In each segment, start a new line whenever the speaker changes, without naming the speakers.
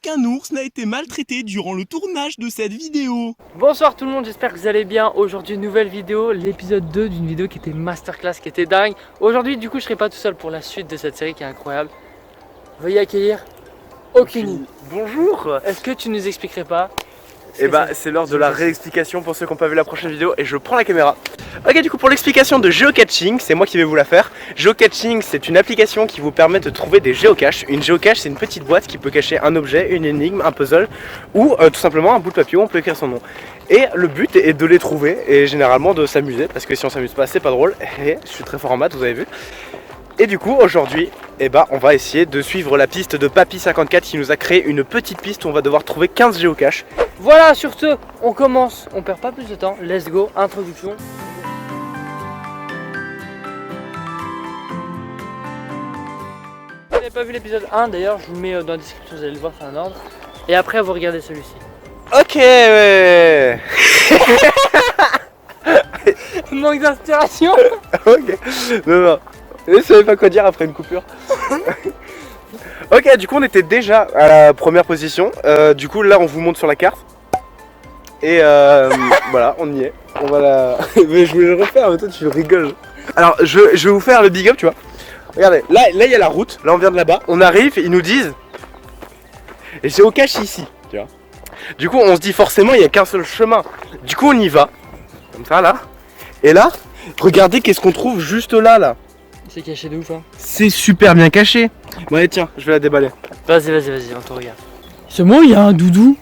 aucun ours n'a été maltraité durant le tournage de cette vidéo.
Bonsoir tout le monde, j'espère que vous allez bien. Aujourd'hui une nouvelle vidéo, l'épisode 2 d'une vidéo qui était masterclass, qui était dingue. Aujourd'hui du coup je serai pas tout seul pour la suite de cette série qui est incroyable. Veuillez accueillir Okuni.
Bonjour.
Est-ce que tu nous expliquerais pas?
Et bah c'est l'heure de la réexplication pour ceux qui n'ont pas vu la prochaine vidéo et je prends la caméra. Ok, du coup pour l'explication de Geocaching, c'est moi qui vais vous la faire. Geocaching, c'est une application qui vous permet de trouver des géocaches. Une géocache, c'est une petite boîte qui peut cacher un objet, une énigme, un puzzle ou tout simplement un bout de papier où on peut écrire son nom. Et le but est de les trouver et généralement de s'amuser, parce que si on s'amuse pas c'est pas drôle. Et je suis très fort en maths, vous avez vu. Et du coup aujourd'hui, on va essayer de suivre la piste de Papy54 qui nous a créé une petite piste où on va devoir trouver 15 géocaches.
Voilà, sur ce, on commence, on perd pas plus de temps, let's go, introduction. Si vous n'avez pas vu l'épisode 1 d'ailleurs, je vous le mets dans la description, vous allez le voir, c'est un ordre. Et après vous regardez celui-ci.
Ok, ouais.
Manque d'inspiration.
Ok, non. Je savais pas quoi dire après une coupure. Ok, du coup on était déjà à la première position. Du coup là on vous montre sur la carte. Et voilà, on y est. On va la... Mais je voulais le refaire, mais toi tu rigoles. Alors je vais vous faire le big up, tu vois. Regardez, là il y a la route. Là on vient de là-bas. On arrive, ils nous disent géocache ici, tu vois. Du coup on se dit forcément il n'y a qu'un seul chemin. Du coup on y va. Comme ça là. Et là, regardez qu'est-ce qu'on trouve juste là.
C'est caché de ouf hein.
C'est super bien caché. Bon allez tiens, je vais la déballer.
Vas-y, on te regarde. C'est moi, il y a un doudou.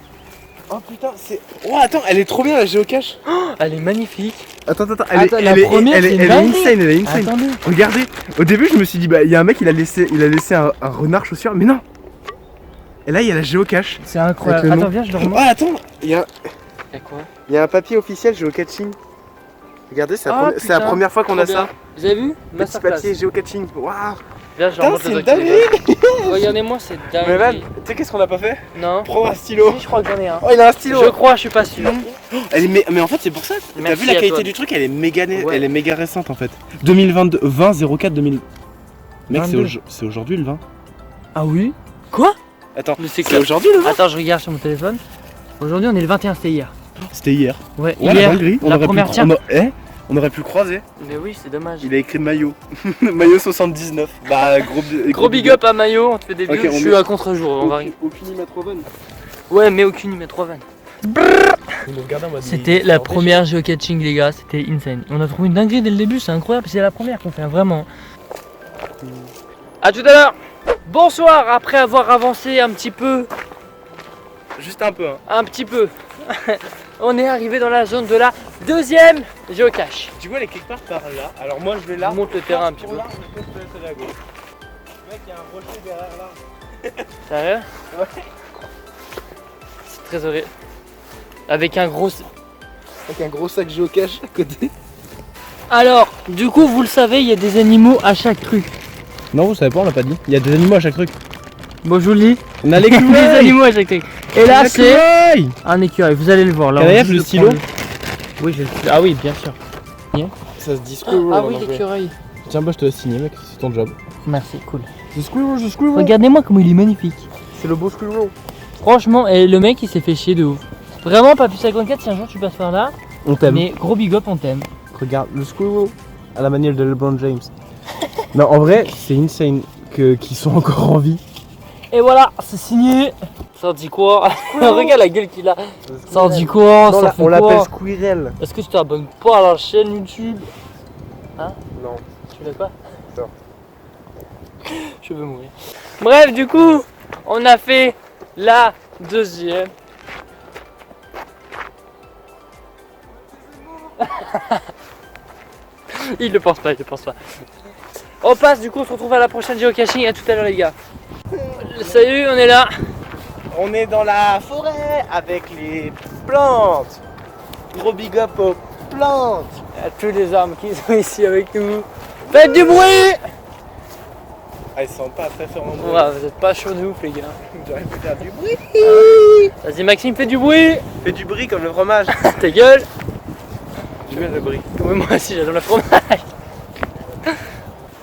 Oh putain, c'est... Oh attends, elle est trop bien la géocache.
Oh, elle est magnifique.
Attends,
elle est
insane.
Attendez.
Regardez, au début je me suis dit bah il y a un mec il a laissé un renard chaussure, mais non. Et là il y a la géocache.
C'est incroyable. Attends, viens, je le remonte.
Ah attends, il y a
quoi?
Il y a un papier officiel géocaching. Regardez, c'est la première fois qu'on a ça.
Vous avez vu?
Petit papier géocaching. Waouh.
Viens, je remonte le document. Regardez-moi, c'est dingue.
Mais man, tu sais qu'est-ce qu'on a pas fait?
Non.
Prends un stylo.
Si, je crois que j'en ai un.
Oh, il a un stylo.
Je crois, je suis pas sûr.
Mais en fait, c'est pour ça. T'as vu la qualité du truc? Elle est méga récente en fait. 2022, 20-04 2000. Mec, c'est aujourd'hui le 20.
Ah oui? Quoi?
Attends, c'est aujourd'hui le 20?
Attends, je regarde sur mon téléphone. Aujourd'hui, on est le 21, c'était hier.
C'était hier.
Ouais, hier. La première tiens.
On aurait pu le croiser.
Mais oui, c'est dommage.
Il a écrit Maillot. Maillot 79. Bah,
gros big up à Maillot, on te fait des bisous. Je suis à contre-jour, on va rien.
Aucune mettre van.
Ouais, mais aucune mettre van. C'était la première geocaching, les gars, c'était insane. On a trouvé une dinguerie dès le début, c'est incroyable, c'est la première qu'on fait, vraiment. A tout à l'heure. Bonsoir, après avoir avancé un petit peu.
Juste un peu, hein.
Un petit peu. On est arrivé dans la zone de la deuxième géocache.
Tu vois, elle est quelque part par là. Alors moi, je vais là.
Je monte le terrain un petit peu.
Là, je peux aller à gauche. Mec, il y a un rocher derrière là.
Sérieux?
Ouais.
C'est très horrible. Avec un gros
sac géocache à côté.
Alors, du coup, vous le savez, il y a des animaux à chaque truc.
Non, vous savez pas, on l'a pas dit. Il y a des animaux à chaque truc.
Bon, je vous le dis.
On a l'écureuil.
Des animaux à chaque truc. Et là, c'est un écureuil. Vous allez le voir là.
Le stylo.
Oui, ah oui, bien sûr.
Ça se dit squirrel.
Ah oui, l'écureuil.
Tiens, bah je te laisse signer, mec. C'est ton job.
Merci, cool.
The squirrel.
Regardez-moi comment il est magnifique.
C'est le beau squirrel.
Franchement, et le mec, il s'est fait chier de ouf. Vraiment, Papy54, si un jour tu passes par là,
on t'aime.
Mais gros big up, on t'aime.
Regarde le squirrel à la manière de LeBron James. Non, en vrai, c'est insane qu'ils sont encore en vie.
Et voilà, c'est signé. Ça dit quoi? Regarde la gueule qu'il a. Ça dit quoi?
Non,
ça
on l'appelle Squirrel.
Est-ce que tu t'abonnes pas à la chaîne YouTube? Hein?
Non.
Tu l'as pas?
Non.
Je veux mourir. Bref, du coup, on a fait la deuxième. Il le pense pas. On passe, du coup, on se retrouve à la prochaine geocaching. À tout à l'heure, les gars. Salut, on est là.
On est dans la forêt avec les plantes. Gros big up aux plantes.
À tous les arbres qui sont ici avec nous. Faites du bruit.
Ah, ils sont pas très forts en bruit.
Ouais, vous êtes pas chaud de ouf, les gars.
J'aurais pu faire du bruit.
Vas-y, Maxime, fais du bruit.
Fais du bruit comme le fromage.
Ta gueule.
J'aime bien le bruit.
Ouais, moi aussi, j'adore le fromage.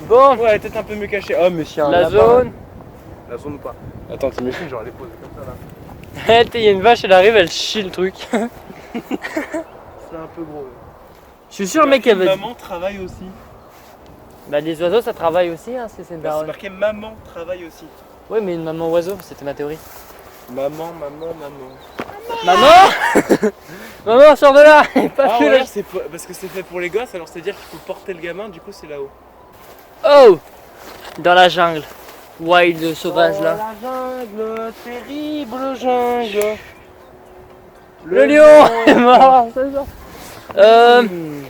Bon.
Ouais, elle est peut-être un peu mieux cachée. Oh, mais chien.
La zone.
La zone ou pas? Attends, t'imagines, genre les poser comme ça là.
Il y a une vache, elle arrive, elle chie le truc.
C'est un peu gros.
Je suis sûr, mec, elle va.
Maman travaille aussi.
Bah, les oiseaux, ça travaille aussi, hein, si c'est une
C'est
daronne.
marqué maman travaille aussi.
Oui, mais une maman oiseau, c'était ma théorie.
Maman.
Maman Maman, sors de là. Pas
Ah
plus
ouais,
là.
c'est parce que c'est fait pour les gosses, alors c'est-à-dire qu'il faut porter le gamin, du coup c'est là-haut.
Oh, dans la jungle. Wild sauvage là.
La jungle, terrible jungle.
Le lion est mort, c'est ça.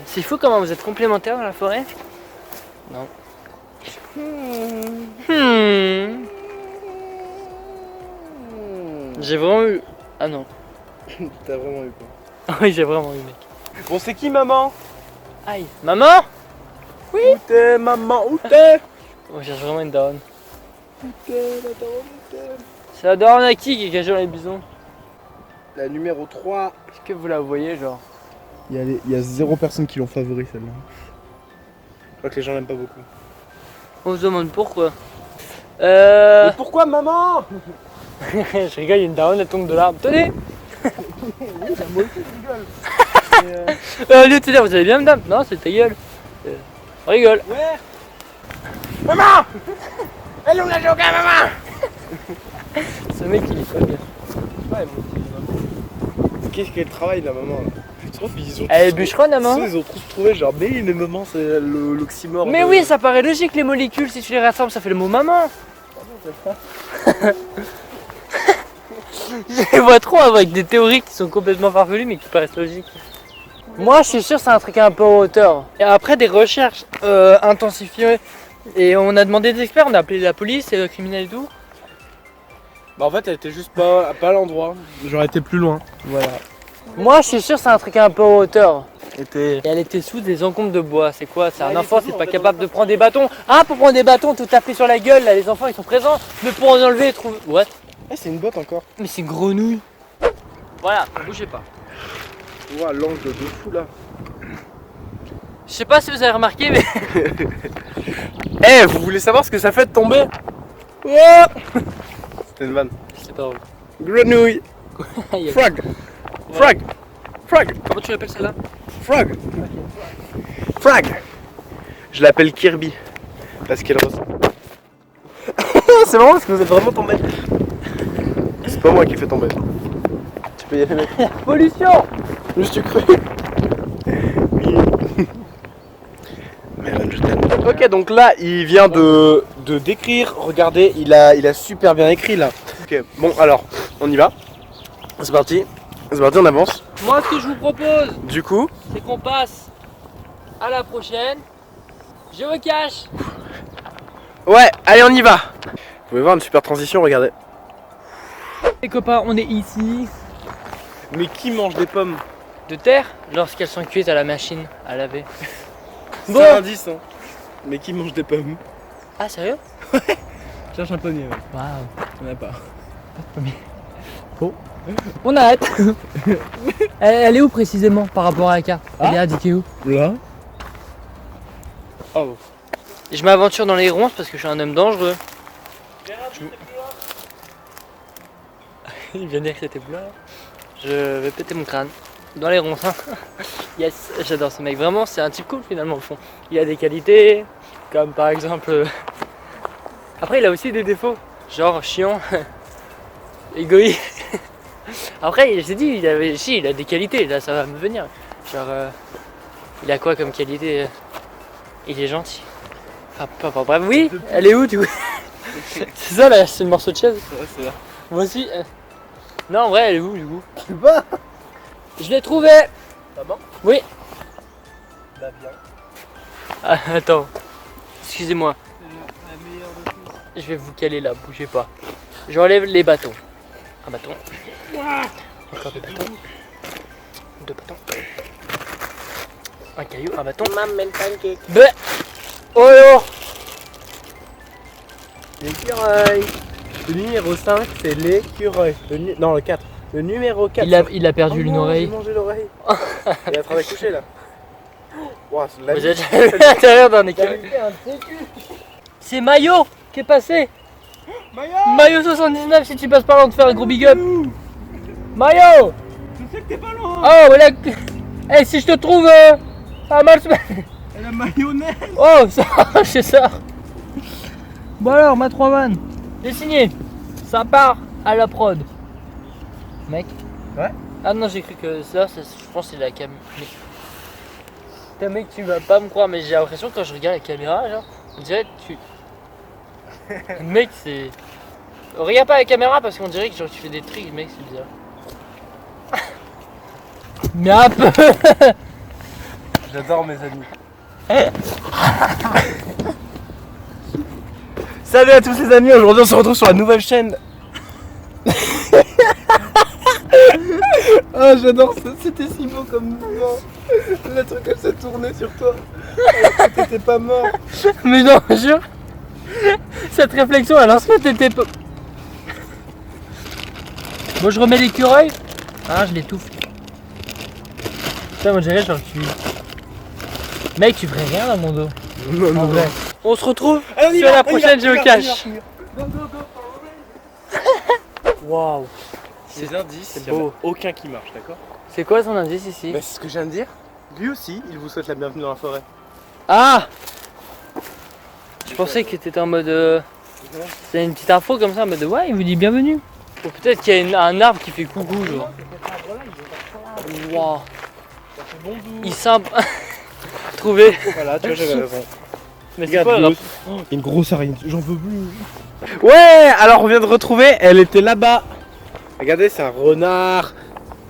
C'est fou comment vous êtes complémentaires dans la forêt. Non. J'ai vraiment eu. Ah non.
T'as vraiment eu quoi?
Oui, j'ai vraiment eu, mec.
Bon, c'est qui maman?
Aïe. Maman.
Où t'es maman? Où t'es?
On cherche vraiment une daronne.
Où t'es la daronne? Où t'es?
C'est la daronne à qui est cachée dans les bisons?
La numéro 3.
Est-ce que vous la voyez, genre?
Il y a 0 personnes qui l'ont favori celle-là. Je crois que les gens l'aiment pas beaucoup.
On se demande pourquoi.
Mais pourquoi maman?
Je rigole, il y a une daronne, elle tombe de l'arbre. Tenez.
Moi aussi je rigole.
Au lieu de te dire, vous allez bien, madame? Non, c'est ta gueule. On rigole.
Ouais. Maman. Elle est où la joga maman?
Ce mec, il est pas bien.
Ouais, qu'est-ce qu'elle travaille la maman là? Je trouve qu'ils ont
Elle est bûcheronne, maman.
Ils ont tous trouvé genre mais maman c'est l'oxymore.
Mais oui, ça paraît logique, les molécules, si tu les rassembles, ça fait le mot maman. Je les vois trop avec des théories qui sont complètement farfelues mais qui paraissent logiques. Moi, je suis sûr que c'est un truc un peu en hauteur. Et après des recherches intensifiées, et on a demandé des experts, on a appelé la police et le criminel et tout.
Bah en fait elle était juste pas à l'endroit. J'aurais été plus loin.
Voilà. Moi, je suis sûr que c'est un truc un peu en hauteur.
Était...
Et elle était sous des encombres de bois. C'est quoi? C'est un
elle
enfant,
était
c'est
où,
pas
en fait,
capable de prendre des bâtons. Ah, pour prendre des bâtons, tout taper sur la gueule, là, les enfants ils sont présents. Mais pour en enlever et trouver. What?
Eh c'est une botte encore.
Mais c'est une grenouille. Voilà, bougez pas.
Ouah l'angle de fou là.
Je sais pas si vous avez remarqué, mais.
Eh vous voulez savoir ce que ça fait de tomber? Ouah. C'était une vanne.
C'est pas drôle.
Grenouille.
Il y a-
Frog. Frog. Frog.
Comment tu l'appelles celle-là?
Frog. Frog. Je l'appelle Kirby. Parce qu'elle ressemble. C'est marrant parce que vous êtes vraiment tombé. C'est pas moi qui fais tomber. Tu peux y aller mec.
Pollution.
Juste tu cru. Oui. Melon, je t'aime. Ok donc là il vient de décrire. Regardez il a super bien écrit là. Ok bon alors on y va. C'est parti. C'est parti on avance.
Moi, ce que je vous propose,
Du coup.
c'est qu'on passe à la prochaine. Géocache.
Ouais allez on y va. Vous pouvez voir une super transition regardez.
Les copains, on est ici.
Mais qui mange des pommes?
De terre, lorsqu'elles sont cuites à la machine à laver.
C'est
Bon.
un indice hein. Mais qui mange des pommes?
Ah, sérieux?
Cherche un pommier ouais.
Waouh.
On a pas.
On arrête. Elle est où précisément par rapport à la carte? Elle est indiquée où?
Là. Oh.
Je m'aventure dans les ronces parce que je suis un homme dangereux. Il vient de dire que c'était bleu. Je vais péter mon crâne. Dans les ronces. Hein. Yes, j'adore ce mec. Vraiment, c'est un type cool finalement au fond. Il a des qualités, comme par exemple. Après, il a aussi des défauts. Genre chiant, égoïste. Après, j'ai dit, il a des qualités. Là, ça va me venir. Genre, il a quoi comme qualité? Il est gentil. Enfin, bref, oui, elle est où du coup? C'est ça là, c'est le morceau de chaise.
Ouais, c'est là.
Moi aussi. Non, en vrai, elle est où du coup?
Je sais pas.
Je l'ai trouvé.
Ah bon?
Oui.
Bah bien.
Ah, attends. Excusez-moi.
La meilleure de tous.
Je vais vous caler là, bougez pas. J'enlève les bâtons. Un bâton. Encore deux bâtons. Deux bâtons. Un caillou, un bâton.
Maman pancake.
Bleh. Oh yo.
L'écureuil. Le numéro 5 c'est l'écureuil. Non le 4. Le numéro 4.
Il a perdu une oreille.
J'ai mangé l'oreille. Il est en train de coucher là. Wow, c'est la
Vous
vie.
êtes à l'intérieur d'un écureuil. C'est Maillot qui est passé. Mayo 79, si tu passes par là, on te fait un gros big up. Mayo.
Je sais que t'es pas loin.
Oh, voilà. Eh, si je te trouve, ça va mal se mettre.
Et la mayonnaise.
Oh, ça, c'est ça. Bon alors, ma 3 vannes. J'ai signé. Ça part à la prod. Mec.
Ouais.
Ah non, j'ai cru que ça, je pense que c'est la caméra. Putain, mec, tu vas pas me croire, mais j'ai l'impression que quand je regarde la caméra, genre, on dirait que tu. Mec, c'est. Regarde pas la caméra parce qu'on dirait que genre, tu fais des trucs, mec, c'est bizarre. Mais un peu.
J'adore mes amis. Salut à tous les amis, aujourd'hui on se retrouve sur la nouvelle chaîne. Ah j'adore ça, c'était si beau comme mouvement. Le truc elle s'est tournée sur toi. T'étais pas mort.
Mais non, je jure. Cette réflexion, elle en se fait, t'étais pas. Bon, je remets l'écureuil. Ah, je l'étouffe. Putain, moi j'irais genre tu. Mec, tu ferais rien dans mon dos.
Non,
En vrai. On se retrouve
Allez,
sur la prochaine géocache. Waouh.
Ces indices, il
c'est
n'y en a
beau.
aucun qui marche, d'accord?
C'est quoi son indice ici?
Bah c'est ce que je viens de dire. Lui aussi, il vous souhaite la bienvenue dans la forêt.
Ah! Je pensais que t'étais en mode. C'est une petite info comme ça, en mode ouais, il vous dit bienvenue. Ou peut-être qu'il y a un arbre qui fait coucou, genre. Waouh. Il semble. Trouvé.
Voilà, tu vois, j'avais raison.
Mais c'est quoi, là?
Une grosse araignée, j'en peux plus. Ouais, alors on vient de retrouver, elle était là-bas. Regardez, c'est un renard.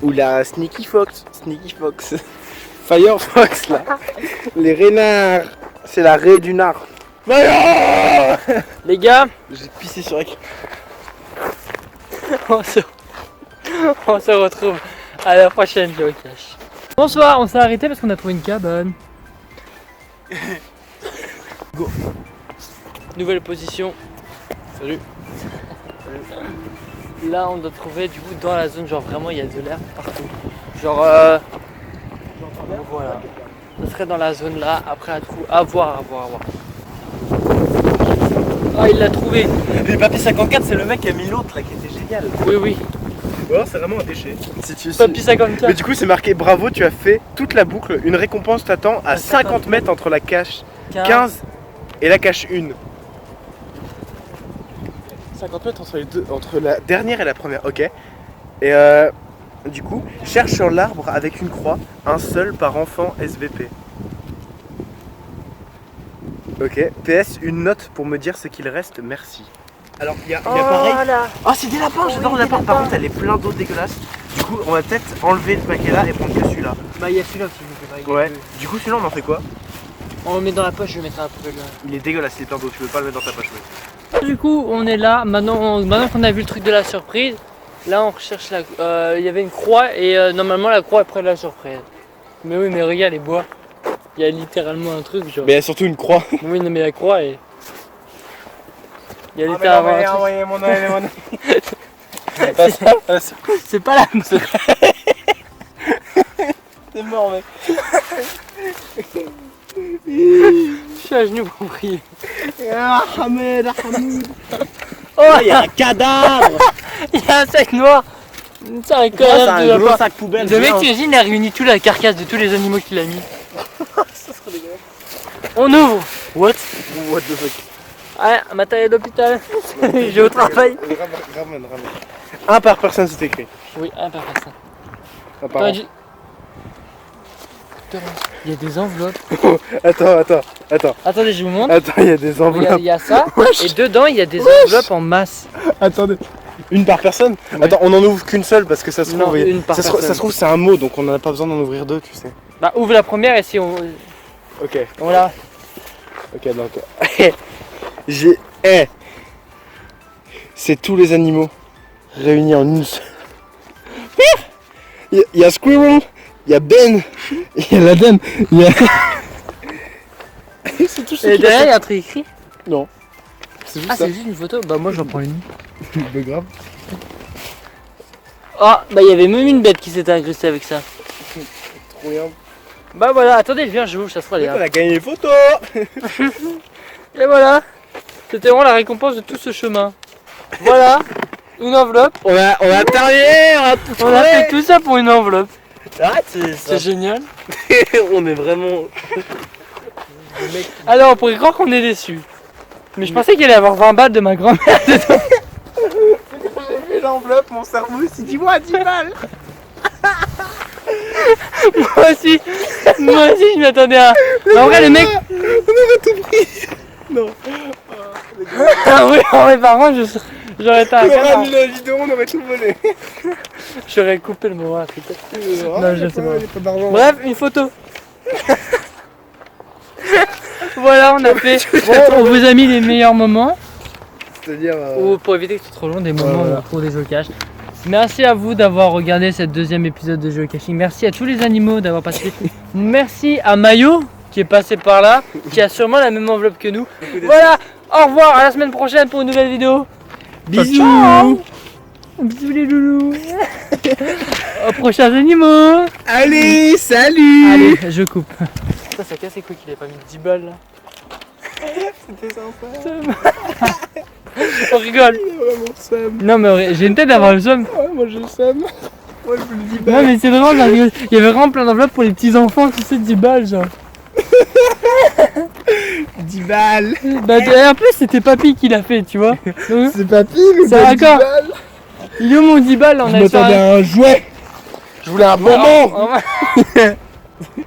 Ou la Sneaky Fox. Sneaky Fox. Firefox là. Les renards. C'est la raie du nard.
Les gars,
J'ai pissé sur la
on se retrouve à la prochaine géocache. Bonsoir, on s'est arrêté parce qu'on a trouvé une cabane.
Go.
Nouvelle position.
Salut.
Là, on doit trouver du coup dans la zone, genre vraiment il y a de l'air partout. Genre, voilà. Ça serait dans la zone là, après à voir. Ah, il l'a trouvé.
Les papiers 54, c'est le mec qui a mis l'autre là qui était génial.
Oui, oui.
Ou alors c'est vraiment un déchet. Si tu
Papy 54.
Mais du coup, c'est marqué bravo, tu as fait toute la boucle. Une récompense t'attend à 50 mètres entre la cache 15 et la cache 1. 50 mètres entre les deux, entre la dernière et la première, ok. Et du coup, cherche sur l'arbre avec une croix, un seul par enfant SVP. Ok, PS, une note pour me dire ce qu'il reste, merci. Alors, il y a pareil.
là.
Oh, c'est des lapins, j'adore les lapins. Par contre, elle est plein d'eau dégueulasse. Du coup, on va peut-être enlever ce paquet là et prendre que celui-là.
Bah, il y a celui-là aussi, je sais pas.
Ouais, du coup, celui-là, on en fait quoi?
On le met dans la poche, je vais mettre à la poubelle.
Il est dégueulasse, il est plein d'eau, tu peux pas le mettre dans ta poche, mec.
Du coup, on est là. Maintenant qu'on a vu le truc de la surprise, là on recherche la. Il y avait une croix et normalement la croix est près de la surprise. Mais oui, mais regarde les bois. Il y a littéralement un truc genre.
Mais il y a surtout une croix.
Oui, non, mais la croix est. Il y a littéralement un truc.
Mon nom,
C'est pas la.
C'est mort, mec.
Je suis à genoux pour prier.
Oh, il y a un cadavre.
Il y a un sac noir. C'est un
C'est
cadavre
un
de
gros
lapin.
sac poubelle.
Le mec, t'imagines, il a réuni toute la carcasse de tous les animaux qu'il a mis.
Ça serait dégueulasse.
On ouvre. What?
What the fuck.
Ah, matériel d'hôpital. J'ai au travail.
Ramène. Un par personne, c'est écrit.
Oui, un par personne.
Un par
T'aurais dû- Il y a des enveloppes.
Attends.
Attendez, je vous montre.
Attends, il y a des
Regardez,
enveloppes.
il y a ça.
Wesh.
Et dedans, il y a des enveloppes en masse.
Attendez. Une par personne?
Ouais.
Attends, on en ouvre qu'une seule parce que ça se
Non,
trouve.
une par
ça se
personne.
trouve, c'est un mot donc on n'a pas besoin d'en ouvrir deux, tu sais.
Bah, ouvre la première et si on.
Ok,
Voilà.
donc. J'ai. C'est tous les animaux réunis en une seule. Il y a Squirrel, il y a Ben, il y a l'Aden, il y a. C'est tout ce
Et
qu'il
derrière, il y
a
a un truc écrit.
Non. C'est juste
Ah,
ça.
c'est juste une photo. Bah, moi, j'en prends une.
Mais grave.
Ah, bah, il y avait même une bête qui s'était incrustée avec ça.
Trop bien.
Bah, voilà. Attendez, je viens, je vous, ça se fera, les
On
gars.
a gagné les photos.
Et voilà. C'était vraiment la récompense de tout ce chemin. Voilà, une enveloppe.
On a terminé, on a tout
On a fait tout ça pour une enveloppe.
Arrête, c'est
C'est génial.
On est vraiment...
Alors on pourrait croire qu'on est déçus. Mais je pensais qu'il allait y avoir 20 balles de ma grand-mère dedans.
J'ai fait l'enveloppe, mon cerveau s'est dit, ouais, 10 balles.
Moi aussi, je m'attendais à... Mais en vrai, le mec...
On aurait tout pris. Non.
Ah oui, en vrai, par contre, j'aurais été un
On aurait
canard.
annulé la vidéo, on aurait tout volé.
J'aurais coupé le moment après.
Non,
je sais pas.
pas d'argent.
Bref, une photo. Voilà, on a fait... On vous a mis les meilleurs moments.
C'est-à-dire...
Ou pour éviter que ce soit trop long, des moments
voilà.
où on trouve des geocaches. Merci à vous d'avoir regardé cette deuxième épisode de geocaching. Merci à tous les animaux d'avoir passé. Merci à Mayo qui est passé par là, qui a sûrement la même enveloppe que nous. Voilà, au revoir, à la semaine prochaine pour une nouvelle vidéo. Bisous.
Ciao.
Bisous les loulous. Aux prochains animaux.
Allez, salut.
Allez, je coupe. Ça casse les couilles qu'il ait pas mis 10 balles là.
C'était sympa.
On rigole.
Il a vraiment seum.
Non mais j'ai une tête d'avoir le somme.
Ouais, moi j'ai seum. Moi je vous le dis pas.
Non mais c'est drôle, parce que il y avait vraiment plein d'enveloppes pour les petits enfants, tu sais, 10 balles genre.
10 balles.
Bah en plus c'était papy qui l'a fait, tu vois. Donc,
C'est papy, mais
C'est
pas 10
d'accord.
balles.
il est où mon 10 balles? On
Je
a
m'attendais à un jouet. Je voulais un bonbon.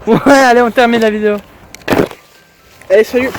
Ouais, allez, on termine la vidéo.
Allez, salut.